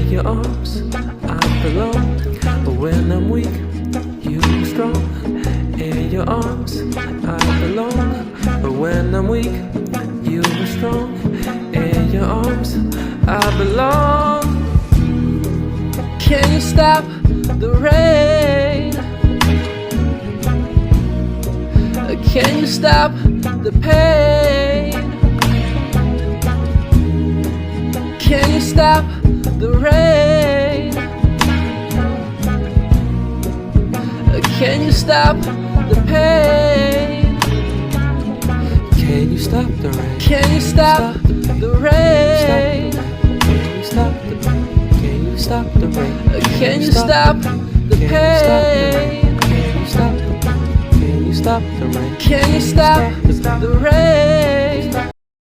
your arms I belong. But when I'm weak, you are strong. In your arms I belong. But when I'm weak, you are strong. In your arms I belong. Can you stop the rain? Can you stop the pain? Can you stop the rain? Can you stop the pain? Can you stop the rain? Can you stop the rain? Can you stop the rain? Can you stop the rain? Can you stop the pain? Can you stop the rain? Can you stop the rain? Can you stop the rain?